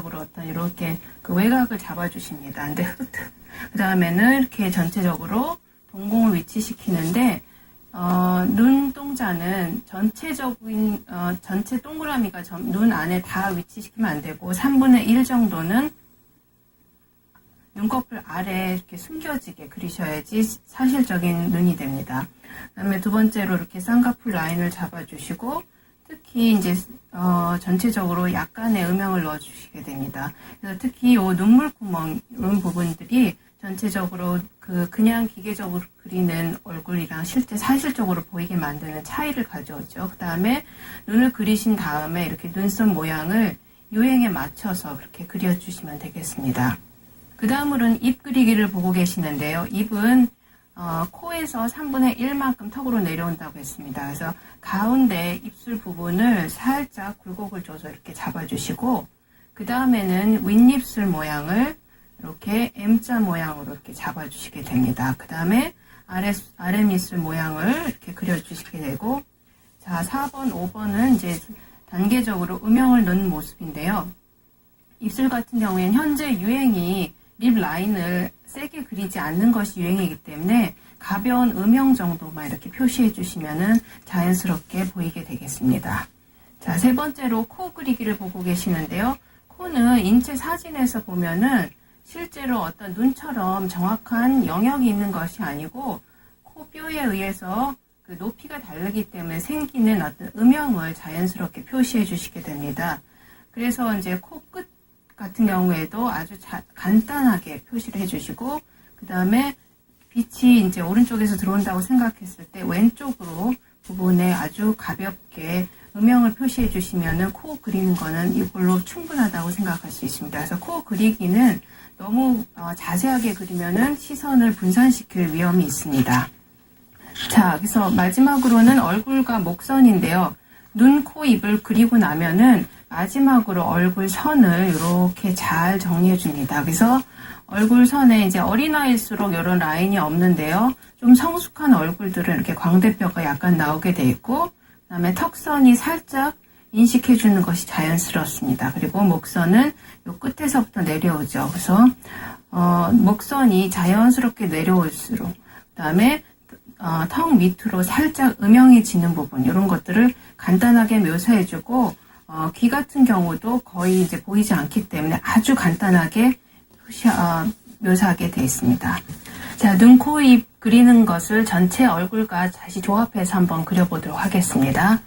어떤 이렇게 그 외곽을 잡아주십니다. 근데 그 다음에는 이렇게 전체적으로 동공을 위치시키는데 눈동자는 전체적인 전체 동그라미가 눈 안에 다 위치시키면 안 되고 3분의 1 정도는 눈꺼풀 아래에 이렇게 숨겨지게 그리셔야지 사실적인 눈이 됩니다. 그 다음에 두 번째로 이렇게 쌍꺼풀 라인을 잡아주시고 특히 이제 전체적으로 약간의 음영을 넣어주시게 됩니다. 그래서 특히 이 눈물구멍 이런 부분들이 전체적으로 그냥 기계적으로 그리는 얼굴이랑 실제 사실적으로 보이게 만드는 차이를 가져오죠. 그 다음에 눈을 그리신 다음에 이렇게 눈썹 모양을 유행에 맞춰서 그렇게 그려주시면 되겠습니다. 그 다음으로는 입 그리기를 보고 계시는데요. 입은 코에서 3분의 1만큼 턱으로 내려온다고 했습니다. 그래서 가운데 입술 부분을 살짝 굴곡을 줘서 이렇게 잡아주시고 그 다음에는 윗입술 모양을 이렇게 M자 모양으로 이렇게 잡아주시게 됩니다. 그 다음에 아랫입술 모양을 이렇게 그려주시게 되고 자 4번, 5번은 이제 단계적으로 음영을 넣는 모습인데요. 입술 같은 경우에는 현재 유행이 립 라인을 세게 그리지 않는 것이 유행이기 때문에 가벼운 음영 정도만 이렇게 표시해 주시면은 자연스럽게 보이게 되겠습니다. 자, 세 번째로 코 그리기를 보고 계시는데요. 코는 인체 사진에서 보면은 실제로 어떤 눈처럼 정확한 영역이 있는 것이 아니고 코뼈에 의해서 그 높이가 다르기 때문에 생기는 어떤 음영을 자연스럽게 표시해 주시게 됩니다. 그래서 이제 코끝 같은 경우에도 아주 간단하게 표시를 해주시고 그 다음에 빛이 이제 오른쪽에서 들어온다고 생각했을 때 왼쪽으로 부분에 아주 가볍게 음영을 표시해 주시면은 코 그리는 거는 이걸로 충분하다고 생각할 수 있습니다. 그래서 코 그리기는 너무 자세하게 그리면은 시선을 분산시킬 위험이 있습니다. 자, 그래서 마지막으로는 얼굴과 목선인데요. 눈, 코, 입을 그리고 나면은 마지막으로 얼굴 선을 이렇게 잘 정리해 줍니다. 그래서 얼굴 선에 이제 어린아이일수록 이런 라인이 없는데요. 좀 성숙한 얼굴들은 이렇게 광대뼈가 약간 나오게 돼 있고, 그 다음에 턱선이 살짝 인식해 주는 것이 자연스럽습니다. 그리고 목선은 요 끝에서부터 내려오죠. 그래서 목선이 자연스럽게 내려올수록, 그 다음에 턱 밑으로 살짝 음영이 지는 부분 이런 것들을 간단하게 묘사해 주고 귀 같은 경우도 거의 이제 보이지 않기 때문에 아주 간단하게 묘사하게 되어 있습니다. 자, 눈, 코, 입 그리는 것을 전체 얼굴과 다시 조합해서 한번 그려보도록 하겠습니다.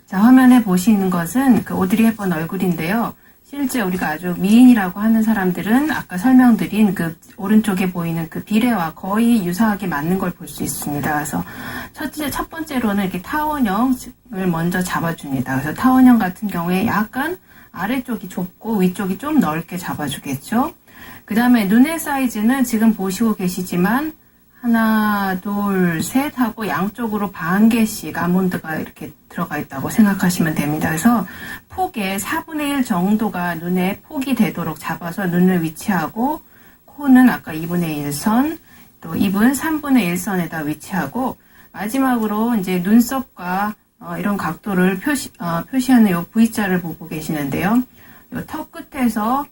자, 화면에 보시는 것은 그 오드리 헵번 얼굴인데요. 실제 우리가 아주 미인이라고 하는 사람들은 아까 설명드린 그 오른쪽에 보이는 그 비례와 거의 유사하게 맞는 걸 볼 수 있습니다. 그래서 첫 번째로는 이렇게 타원형을 먼저 잡아줍니다. 그래서 타원형 같은 경우에 약간 아래쪽이 좁고 위쪽이 좀 넓게 잡아주겠죠. 그 다음에 눈의 사이즈는 지금 보시고 계시지만 하나, 둘, 셋 하고 양쪽으로 반 개씩 아몬드가 이렇게 들어가 있다고 생각하시면 됩니다. 그래서 폭의 4분의 1 정도가 눈에 폭이 되도록 잡아서 눈을 위치하고 코는 아까 2분의 1선, 또 입은 3분의 1선에다 위치하고 마지막으로 이제 눈썹과 이런 각도를 표시하는 요 V자를 보고 계시는데요. 요 턱 끝에서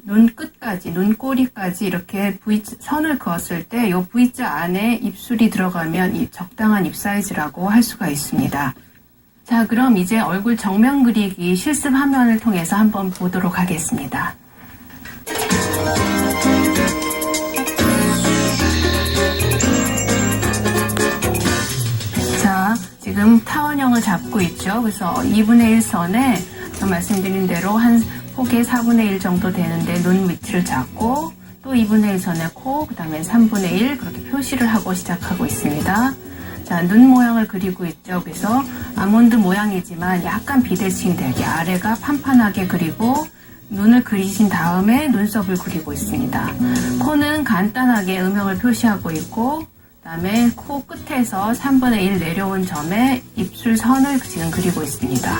눈 끝까지, 눈꼬리까지 이렇게 선을 그었을 때 이 V자 안에 입술이 들어가면 이 적당한 입 사이즈라고 할 수가 있습니다. 자, 그럼 이제 얼굴 정면 그리기 실습 화면을 통해서 한번 보도록 하겠습니다. 자, 지금 타원형을 잡고 있죠. 그래서 2분의 1선에 말씀드린 대로 한 폭의 4분의 1 정도 되는데 눈 위치를 잡고 또 2분의 1선의 코, 그 다음에 3분의 1 그렇게 표시를 하고 시작하고 있습니다. 자, 눈 모양을 그리고 있죠. 그래서 아몬드 모양이지만 약간 비대칭 되게 아래가 판판하게 그리고 눈을 그리신 다음에 눈썹을 그리고 있습니다. 코는 간단하게 음영을 표시하고 있고 그 다음에 코 끝에서 3분의 1 내려온 점에 입술 선을 지금 그리고 있습니다.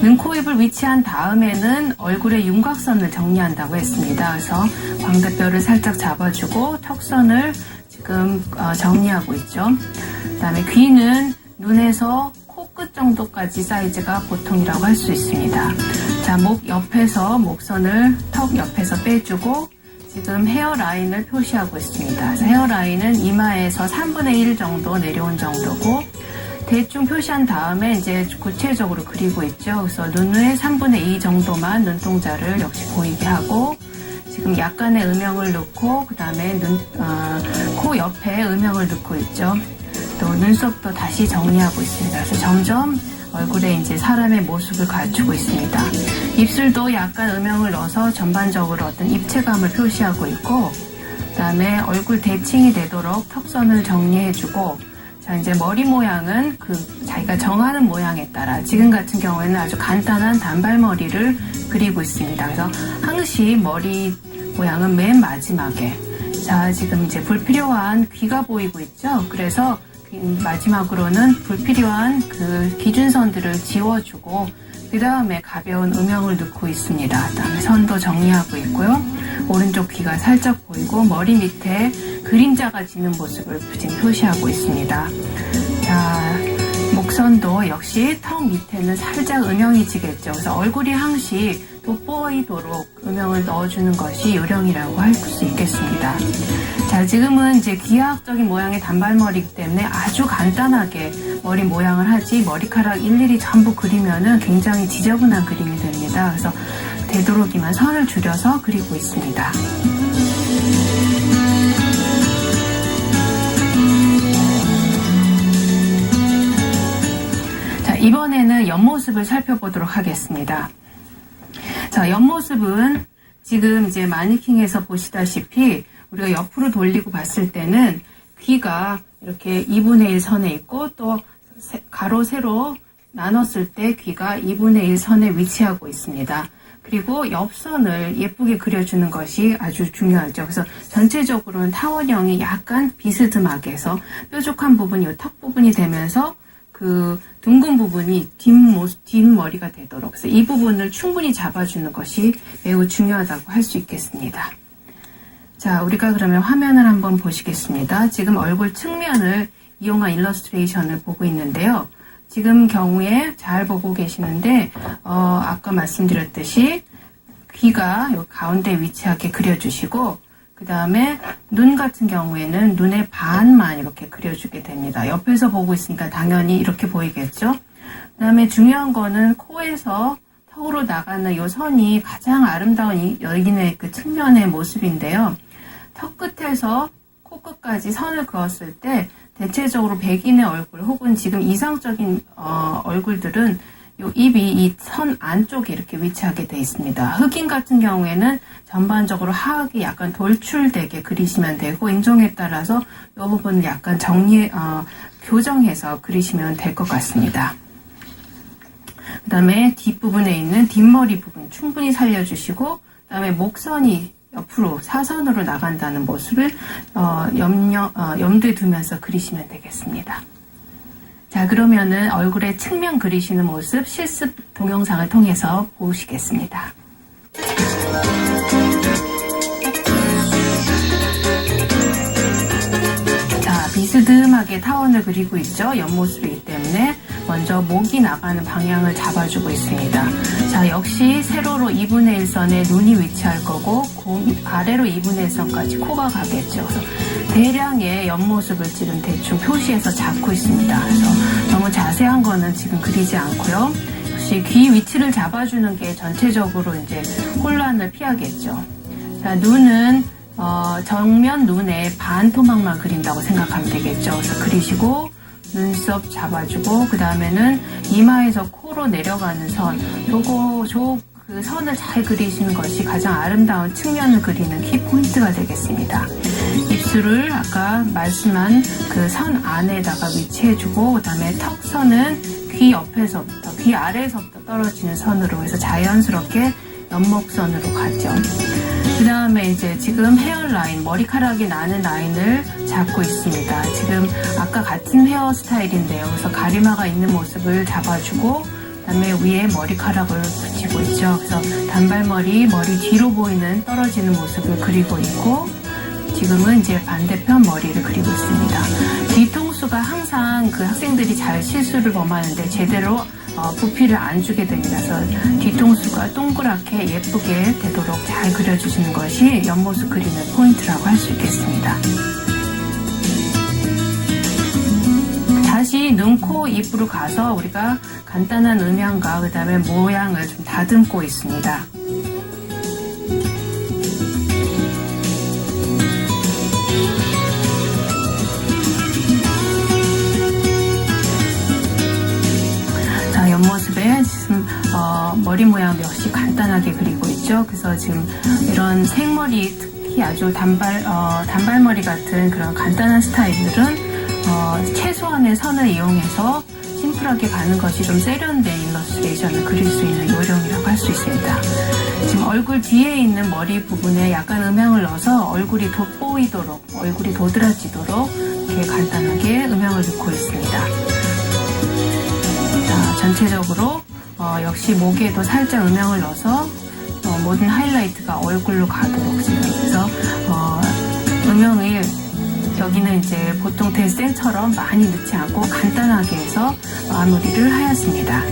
눈, 코, 입을 위치한 다음에는 얼굴의 윤곽선을 정리한다고 했습니다. 그래서 광대뼈를 살짝 잡아주고 턱선을 지금 정리하고 있죠. 그 다음에 귀는 눈에서 코끝 정도까지 사이즈가 보통이라고 할 수 있습니다. 자, 목 옆에서 목선을 턱 옆에서 빼주고 지금 헤어라인을 표시하고 있습니다. 그래서 헤어라인은 이마에서 3분의 1 정도 내려온 정도고 대충 표시한 다음에 이제 구체적으로 그리고 있죠. 그래서 눈의 3분의 2 정도만 눈동자를 역시 보이게 하고 지금 약간의 음영을 넣고 그 다음에 코 옆에 음영을 넣고 있죠. 또 눈썹도 다시 정리하고 있습니다. 그래서 점점 얼굴에 이제 사람의 모습을 갖추고 있습니다. 입술도 약간 음영을 넣어서 전반적으로 어떤 입체감을 표시하고 있고 그 다음에 얼굴 대칭이 되도록 턱선을 정리해주고 자, 이제 머리 모양은 자기가 정하는 모양에 따라 지금 같은 경우에는 아주 간단한 단발머리를 그리고 있습니다. 그래서 항시 머리 모양은 맨 마지막에 자, 지금 이제 불필요한 귀가 보이고 있죠. 그래서 마지막으로는 불필요한 기준선들을 지워주고 그 다음에 가벼운 음영을 넣고 있습니다. 그 다음에 선도 정리하고 있고요. 오른쪽 귀가 살짝 보이고 머리 밑에 그림자가 지는 모습을 지금 표시하고 있습니다. 자, 목선도 역시 턱 밑에는 살짝 음영이 지겠죠. 그래서 얼굴이 항시 돋보이도록 음영을 넣어주는 것이 요령이라고 할 수 있겠습니다. 자, 지금은 이제 기하학적인 모양의 단발머리이기 때문에 아주 간단하게 머리 모양을 하지 머리카락 일일이 전부 그리면은 굉장히 지저분한 그림이 됩니다. 그래서 되도록이면 선을 줄여서 그리고 있습니다. 자, 이번에는 옆모습을 살펴보도록 하겠습니다. 자, 옆모습은 지금 이제 마니킹에서 보시다시피 우리가 옆으로 돌리고 봤을 때는 귀가 이렇게 2분의 1 선에 있고 또 가로 세로 나눴을 때 귀가 2분의 1 선에 위치하고 있습니다. 그리고 옆선을 예쁘게 그려주는 것이 아주 중요하죠. 그래서 전체적으로는 타원형이 약간 비스듬하게 해서 뾰족한 부분이 이 턱 부분이 되면서 둥근 부분이 뒷머리가 되도록 그래서 이 부분을 충분히 잡아주는 것이 매우 중요하다고 할 수 있겠습니다. 자, 우리가 그러면 화면을 한번 보시겠습니다. 지금 얼굴 측면을 이용한 일러스트레이션을 보고 있는데요. 지금 경우에 잘 보고 계시는데 아까 말씀드렸듯이 귀가 요 가운데 위치하게 그려주시고 그 다음에 눈 같은 경우에는 눈의 반만 이렇게 그려주게 됩니다. 옆에서 보고 있으니까 당연히 이렇게 보이겠죠. 그 다음에 중요한 거는 코에서 턱으로 나가는 이 선이 가장 아름다운 여인의 측면의 모습인데요. 턱 끝에서 코끝까지 선을 그었을 때 대체적으로 백인의 얼굴 혹은 지금 이상적인 얼굴들은 요 입이 이 선 안쪽에 이렇게 위치하게 되어 있습니다. 흑인 같은 경우에는 전반적으로 하악이 약간 돌출되게 그리시면 되고 인종에 따라서 이 부분을 약간 교정해서 그리시면 될 것 같습니다. 그 다음에 뒷부분에 있는 뒷머리 부분 충분히 살려주시고 그 다음에 목선이 옆으로 사선으로 나간다는 모습을 염두에 두면서 그리시면 되겠습니다. 자, 그러면은 얼굴의 측면 그리시는 모습 실습 동영상을 통해서 보시겠습니다. 자, 비스듬하게 타원을 그리고 있죠. 옆모습이기 때문에 먼저 목이 나가는 방향을 잡아주고 있습니다. 자, 역시 세로로 2분의 1선에 눈이 위치할 거고 아래로 2분의 1선까지 코가 가겠죠. 그래서 대량의 옆모습을 지금 대충 표시해서 잡고 있습니다. 그래서 너무 자세한 거는 지금 그리지 않고요. 역시 귀 위치를 잡아주는 게 전체적으로 이제 혼란을 피하겠죠. 자, 눈은 정면 눈에 반 토막만 그린다고 생각하면 되겠죠. 그래서 그리시고 눈썹 잡아주고 그 다음에는 이마에서 코로 내려가는 선 그 선을 잘 그리시는 것이 가장 아름다운 측면을 그리는 키포인트가 되겠습니다. 입술을 아까 말씀한 그 선 안에다가 위치해주고 그 다음에 턱선은 귀 옆에서부터 귀 아래에서부터 떨어지는 선으로 해서 자연스럽게 옆목선으로 가죠. 그 다음에 이제 지금 헤어라인, 머리카락이 나는 라인을 잡고 있습니다. 지금 아까 같은 헤어스타일인데요. 그래서 가리마가 있는 모습을 잡아주고 그 다음에 위에 머리카락을 붙이고 있죠. 그래서 단발머리, 머리 뒤로 보이는 떨어지는 모습을 그리고 있고 지금은 이제 반대편 머리를 그리고 있습니다. 뒤통수가 항상 그 학생들이 잘 실수를 범하는데 제대로 부피를 안 주게 됩니다. 그래서 뒤통수가 동그랗게 예쁘게 되도록 잘 그려주시는 것이 옆모습 그리는 포인트라고 할 수 있겠습니다. 다시 눈, 코, 입으로 가서 우리가 간단한 음향과 그 다음에 모양을 좀 다듬고 있습니다. 자, 옆모습에 지금 머리 모양 역시 간단하게 그리고 있죠. 그래서 지금 이런 생머리, 특히 아주 단발머리 같은 그런 간단한 스타일들은 최소한의 선을 이용해서 심플하게 가는 것이 좀 세련된 일러스트레이션을 그릴 수 있는 요령이라고 할 수 있습니다. 지금 얼굴 뒤에 있는 머리 부분에 약간 음향을 넣어서 얼굴이 돋보이도록, 얼굴이 도드라지도록 이렇게 간단하게 음향을 넣고 있습니다. 자, 전체적으로 역시 목에도 살짝 음향을 넣어서 모든 하이라이트가 얼굴로 가도록 지금 그래서 음영을 여기는 이제 보통 데센처럼 많이 넣지 않고 간단하게 해서 마무리를 하였습니다.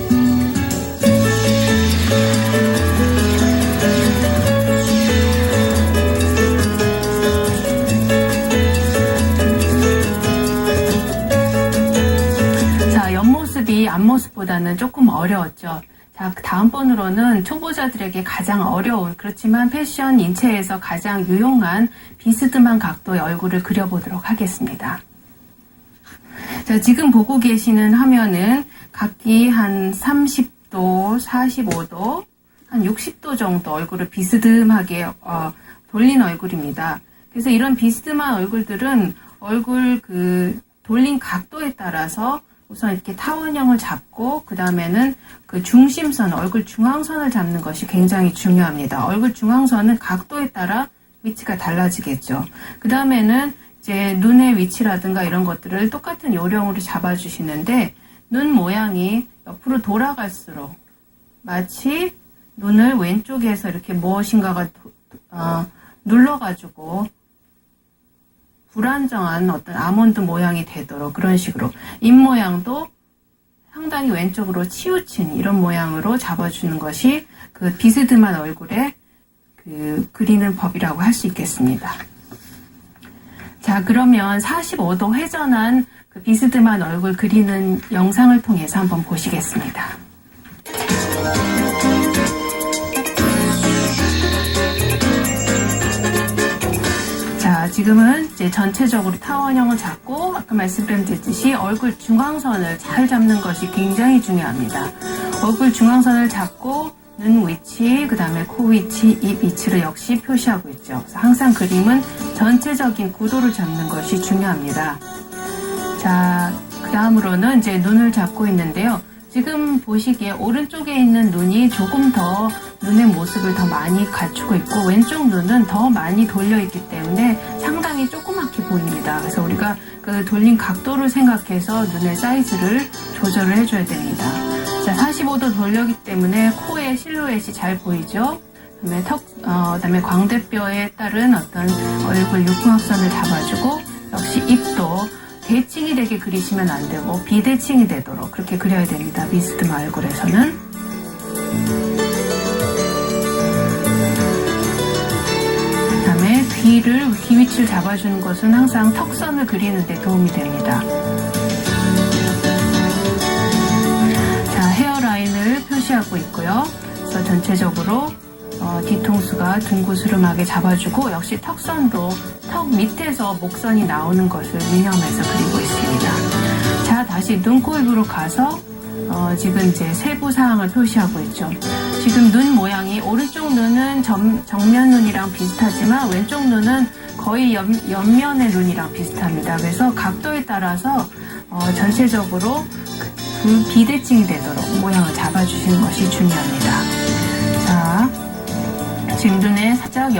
자, 옆모습이 앞모습보다는 조금 어려웠죠. 자, 다음번으로는 초보자들에게 가장 어려운, 그렇지만 패션 인체에서 가장 유용한 비스듬한 각도의 얼굴을 그려보도록 하겠습니다. 자, 지금 보고 계시는 화면은 각기 한 30도, 45도, 한 60도 정도 얼굴을 비스듬하게 돌린 얼굴입니다. 그래서 이런 비스듬한 얼굴들은 얼굴 돌린 각도에 따라서 우선 이렇게 타원형을 잡고 그 다음에는 그 중심선, 얼굴 중앙선을 잡는 것이 굉장히 중요합니다. 얼굴 중앙선은 각도에 따라 위치가 달라지겠죠. 그 다음에는 이제 눈의 위치라든가 이런 것들을 똑같은 요령으로 잡아주시는데 눈 모양이 옆으로 돌아갈수록 마치 눈을 왼쪽에서 이렇게 무엇인가가 눌러가지고 불안정한 어떤 아몬드 모양이 되도록 그런 식으로 입 모양도 상당히 왼쪽으로 치우친 이런 모양으로 잡아주는 것이 그 비스듬한 얼굴에 그리는 법이라고 할 수 있겠습니다. 자, 그러면 45도 회전한 그 비스듬한 얼굴 그리는 영상을 통해서 한번 보시겠습니다. 자, 지금은 이제 전체적으로 타원형을 잡고 아까 말씀드렸듯이 얼굴 중앙선을 잘 잡는 것이 굉장히 중요합니다. 얼굴 중앙선을 잡고 눈 위치, 그 다음에 코 위치, 입 위치를 역시 표시하고 있죠. 그래서 항상 그림은 전체적인 구도를 잡는 것이 중요합니다. 자, 그 다음으로는 이제 눈을 잡고 있는데요. 지금 보시기에 오른쪽에 있는 눈이 조금 더 눈의 모습을 더 많이 갖추고 있고 왼쪽 눈은 더 많이 돌려 있기 때문에 상당히 조그맣게 보입니다. 그래서 우리가 그 돌린 각도를 생각해서 눈의 사이즈를 조절을 해줘야 됩니다. 자, 45도 돌렸기 때문에 코의 실루엣이 잘 보이죠. 그다음에 광대뼈에 따른 어떤 얼굴 육각선을 잡아주고 역시 입도 대칭이 되게 그리시면 안 되고 비대칭이 되도록 그렇게 그려야 됩니다. 비스듬한 얼굴에서는. 그다음에 귀 위치를 잡아주는 것은 항상 턱선을 그리는 데 도움이 됩니다. 자, 헤어라인을 표시하고 있고요. 그래서 전체적으로 뒤통수가 둥그스름하게 잡아주고 역시 턱선도 턱 밑에서 목선이 나오는 것을 유념해서 그리고 있습니다. 자, 다시 눈, 코, 입으로 가서 지금 이제 세부 사항을 표시하고 있죠. 지금 눈 모양이 오른쪽 눈은 정면 눈이랑 비슷하지만 왼쪽 눈은 거의 옆면의 눈이랑 비슷합니다. 그래서 각도에 따라서 전체적으로 비대칭이 되도록 모양을 잡아주시는 것이 중요합니다. 자, 지금 눈에 살짝